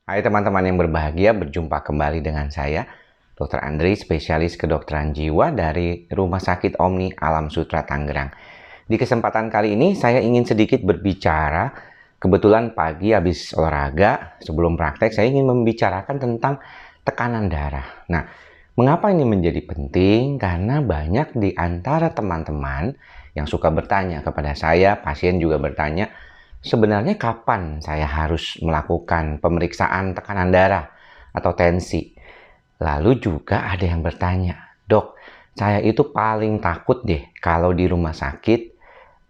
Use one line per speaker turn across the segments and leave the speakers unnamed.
Hai teman-teman yang berbahagia, berjumpa kembali dengan saya, Dr. Andri, spesialis kedokteran jiwa dari Rumah Sakit Omni Alam Sutera Tangerang. Di kesempatan kali ini saya ingin sedikit berbicara, kebetulan pagi habis olahraga, sebelum praktek saya ingin membicarakan tentang tekanan darah. Nah, mengapa ini menjadi penting? Karena banyak di antara teman-teman yang suka bertanya kepada saya, pasien juga bertanya, sebenarnya kapan saya harus melakukan pemeriksaan tekanan darah atau tensi? Lalu juga ada yang bertanya, dok, saya itu paling takut deh kalau di rumah sakit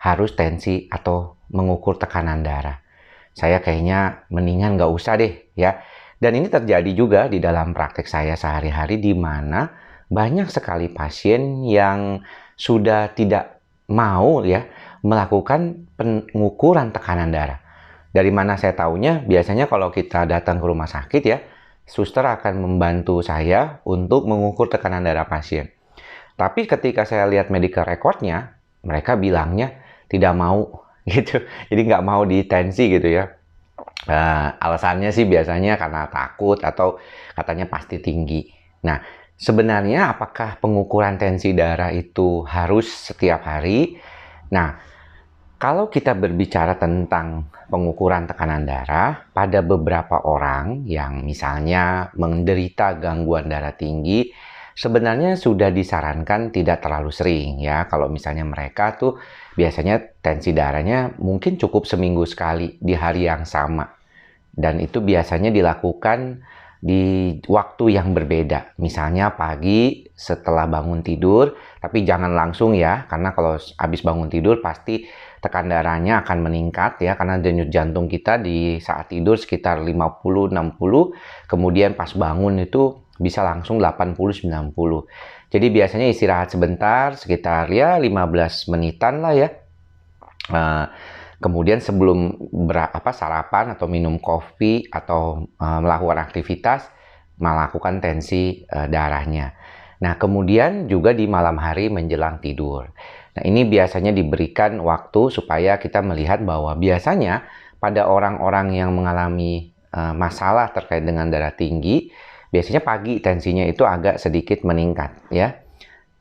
harus tensi atau mengukur tekanan darah. Saya kayaknya mendingan nggak usah deh ya. Dan ini terjadi juga di dalam praktek saya sehari-hari di mana banyak sekali pasien yang sudah tidak mau ya melakukan pengukuran tekanan darah. Dari mana saya tahunya? Biasanya kalau kita datang ke rumah sakit ya, suster akan membantu saya untuk mengukur tekanan darah pasien. Tapi ketika saya lihat medical recordnya, mereka bilangnya tidak mau gitu. Jadi nggak mau ditensi gitu ya. Alasannya sih biasanya karena takut atau katanya pasti tinggi. Nah, sebenarnya apakah pengukuran tensi darah itu harus setiap hari? Nah, kalau kita berbicara tentang pengukuran tekanan darah, pada beberapa orang yang misalnya menderita gangguan darah tinggi, sebenarnya sudah disarankan tidak terlalu sering ya. Kalau misalnya mereka tuh biasanya tensi darahnya mungkin cukup seminggu sekali di hari yang sama. Dan itu biasanya dilakukan di waktu yang berbeda. Misalnya pagi setelah bangun tidur, tapi jangan langsung ya, karena kalau habis bangun tidur pasti tekan darahnya akan meningkat ya, karena denyut jantung kita di saat tidur sekitar 50-60, kemudian pas bangun itu bisa langsung 80-90. Jadi biasanya istirahat sebentar, sekitar ya 15 menitan lah ya. Kemudian sebelum sarapan atau minum kopi atau melakukan aktivitas, melakukan tensi darahnya. Nah, kemudian juga di malam hari menjelang tidur. Nah, ini biasanya diberikan waktu supaya kita melihat bahwa biasanya pada orang-orang yang mengalami masalah terkait dengan darah tinggi, biasanya pagi tensinya itu agak sedikit meningkat ya.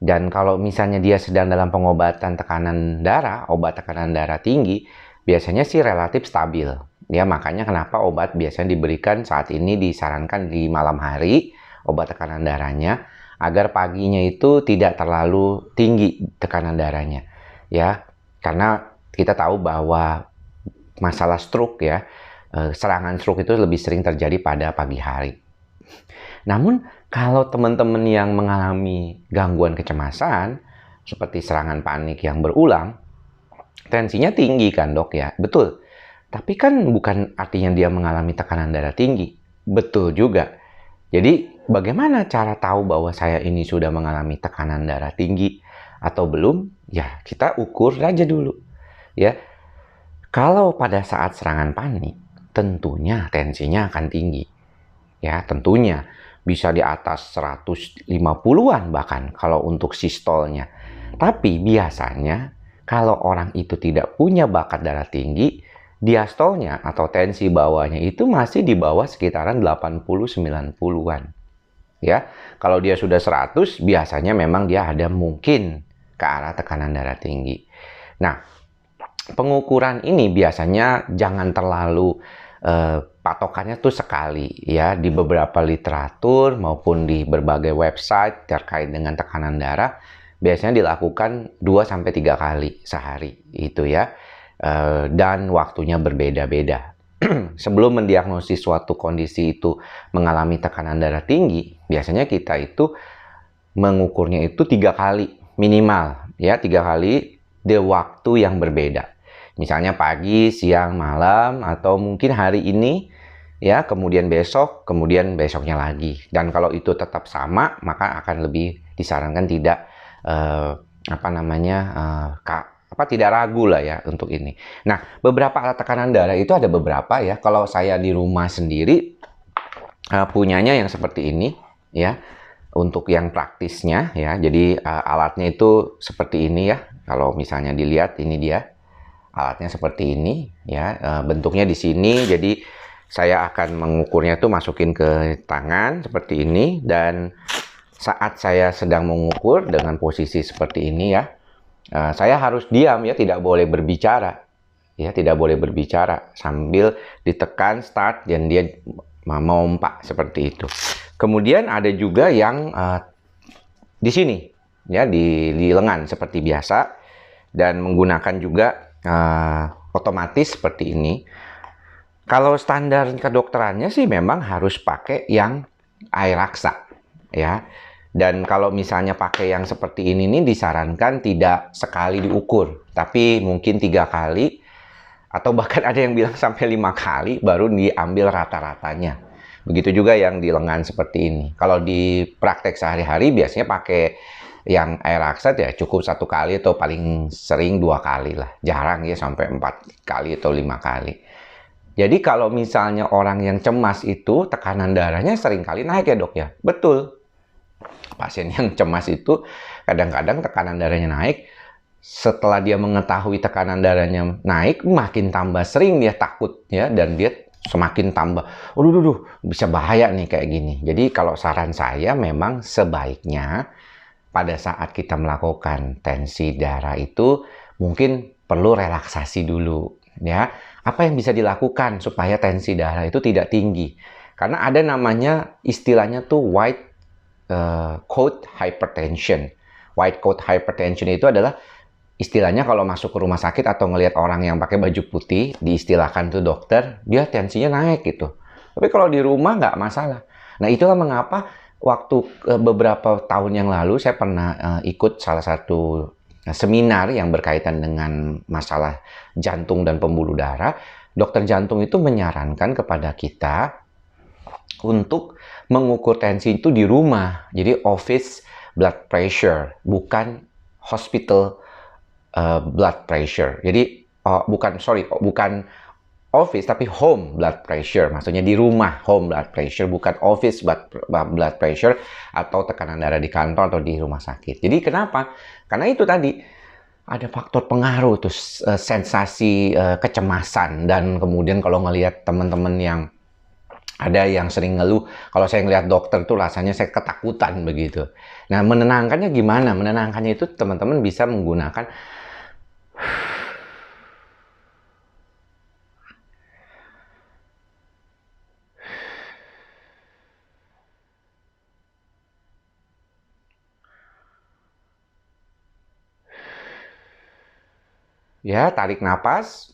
Dan kalau misalnya dia sedang dalam pengobatan tekanan darah, obat tekanan darah tinggi, biasanya sih relatif stabil. Ya, makanya kenapa obat biasanya diberikan saat ini disarankan di malam hari, obat tekanan darahnya, agar paginya itu tidak terlalu tinggi tekanan darahnya. Ya, karena kita tahu bahwa masalah stroke ya, serangan stroke itu lebih sering terjadi pada pagi hari. Namun, kalau teman-teman yang mengalami gangguan kecemasan, seperti serangan panik yang berulang, tensinya tinggi kan dok ya? Betul. Tapi kan bukan artinya dia mengalami tekanan darah tinggi. Betul juga. Jadi, bagaimana cara tahu bahwa saya ini sudah mengalami tekanan darah tinggi atau belum? Ya, kita ukur aja dulu. Ya, kalau pada saat serangan panik, tentunya tensinya akan tinggi. Ya, tentunya bisa di atas 150-an bahkan kalau untuk sistolnya. Tapi biasanya kalau orang itu tidak punya bakat darah tinggi, diastolnya atau tensi bawahnya itu masih di bawah sekitaran 80-90-an. Ya, kalau dia sudah 100, biasanya memang dia ada mungkin ke arah tekanan darah tinggi. Nah, pengukuran ini biasanya jangan terlalu patokannya tuh sekali ya, di beberapa literatur maupun di berbagai website terkait dengan tekanan darah biasanya dilakukan 2-3 kali sehari itu ya, dan waktunya berbeda-beda. Sebelum mendiagnosis suatu kondisi itu mengalami tekanan darah tinggi, biasanya kita itu mengukurnya itu 3 kali minimal ya, 3 kali di waktu yang berbeda. Misalnya pagi, siang, malam, atau mungkin hari ini, ya, kemudian besok, kemudian besoknya lagi. Dan kalau itu tetap sama, maka akan lebih disarankan tidak, tidak ragu lah ya untuk ini. Nah, beberapa alat tekanan darah itu ada beberapa ya. Kalau saya di rumah sendiri, punyanya yang seperti ini, ya. Untuk yang praktisnya, ya. Jadi, alatnya itu seperti ini ya. Kalau misalnya dilihat, ini dia. Alatnya seperti ini ya, bentuknya di sini. Jadi saya akan mengukurnya tuh masukin ke tangan seperti ini, dan saat saya sedang mengukur dengan posisi seperti ini ya, saya harus diam ya, tidak boleh berbicara. Ya, tidak boleh berbicara sambil ditekan start dan dia memompa seperti itu. Kemudian ada juga yang di sini ya, di lengan seperti biasa, dan menggunakan juga otomatis seperti ini. Kalau standar kedokterannya sih memang harus pakai yang air raksa ya. Dan kalau misalnya pakai yang seperti ini nih, disarankan tidak sekali diukur, tapi mungkin 3 kali, atau bahkan ada yang bilang sampai 5 kali baru diambil rata-ratanya. Begitu juga yang di lengan seperti ini. Kalau di praktek sehari-hari biasanya pakai yang air raksa ya cukup 1 kali atau paling sering 2 kali lah. Jarang ya sampai 4 kali atau 5 kali. Jadi kalau misalnya orang yang cemas itu tekanan darahnya sering kali naik ya dok ya. Betul. Pasien yang cemas itu kadang-kadang tekanan darahnya naik. Setelah dia mengetahui tekanan darahnya naik, makin tambah sering dia takut ya, dan dia semakin tambah, aduh, bisa bahaya nih kayak gini. Jadi kalau saran saya memang sebaiknya pada saat kita melakukan tensi darah itu mungkin perlu relaksasi dulu ya. Apa yang bisa dilakukan supaya tensi darah itu tidak tinggi? Karena ada namanya istilahnya tuh white coat hypertension. White coat hypertension itu adalah istilahnya kalau masuk ke rumah sakit atau ngelihat orang yang pakai baju putih, diistilahkan tuh dokter, dia tensinya naik gitu. Tapi kalau di rumah nggak masalah. Nah itulah mengapa waktu beberapa tahun yang lalu saya pernah ikut salah satu seminar yang berkaitan dengan masalah jantung dan pembuluh darah. Dokter jantung itu menyarankan kepada kita untuk mengukur tensi itu di rumah. Jadi office blood pressure, bukan hospital blood pressure. Jadi bukan office tapi home blood pressure. Maksudnya di rumah home blood pressure, bukan office blood pressure atau tekanan darah di kantor atau di rumah sakit. Jadi kenapa? Karena itu tadi ada faktor pengaruh tuh, sensasi kecemasan, dan kemudian kalau ngelihat teman-teman yang ada yang sering ngeluh, kalau saya ngelihat dokter tuh rasanya saya ketakutan begitu. Nah, menenangkannya gimana? Menenangkannya itu teman-teman bisa menggunakan ya, tarik napas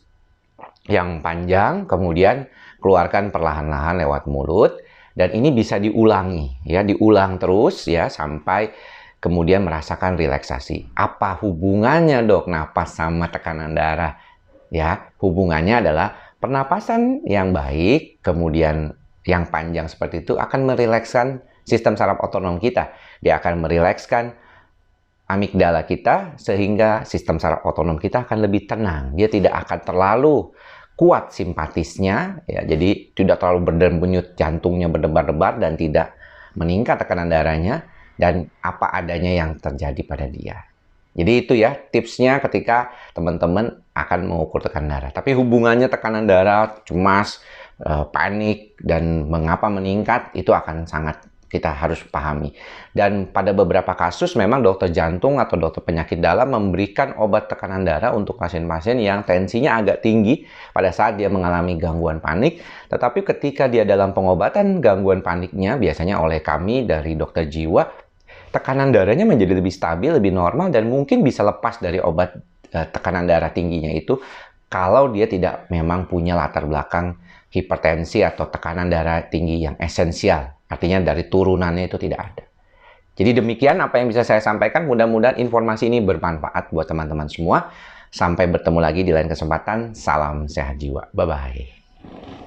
yang panjang, kemudian keluarkan perlahan-lahan lewat mulut, dan ini bisa diulangi ya, diulang terus ya sampai kemudian merasakan relaksasi. Apa hubungannya dok napas sama tekanan darah? Ya, hubungannya adalah pernapasan yang baik, kemudian yang panjang seperti itu akan merilekskan sistem saraf otonom kita. Dia akan merilekskan amigdala kita sehingga sistem saraf otonom kita akan lebih tenang. Dia tidak akan terlalu kuat simpatisnya, ya, jadi tidak terlalu berdenyut, jantungnya berdebar-debar dan tidak meningkat tekanan darahnya, dan apa adanya yang terjadi pada dia. Jadi itu ya tipsnya ketika teman-teman akan mengukur tekanan darah. Tapi hubungannya tekanan darah, cemas, panik, dan mengapa meningkat itu akan sangat kita harus pahami. Dan pada beberapa kasus memang dokter jantung atau dokter penyakit dalam memberikan obat tekanan darah untuk pasien-pasien yang tensinya agak tinggi pada saat dia mengalami gangguan panik. Tetapi ketika dia dalam pengobatan gangguan paniknya, biasanya oleh kami dari dokter jiwa, tekanan darahnya menjadi lebih stabil, lebih normal, dan mungkin bisa lepas dari obat tekanan darah tingginya itu kalau dia tidak memang punya latar belakang hipertensi atau tekanan darah tinggi yang esensial. Artinya dari turunannya itu tidak ada. Jadi demikian apa yang bisa saya sampaikan. Mudah-mudahan informasi ini bermanfaat buat teman-teman semua. Sampai bertemu lagi di lain kesempatan. Salam sehat jiwa. Bye-bye.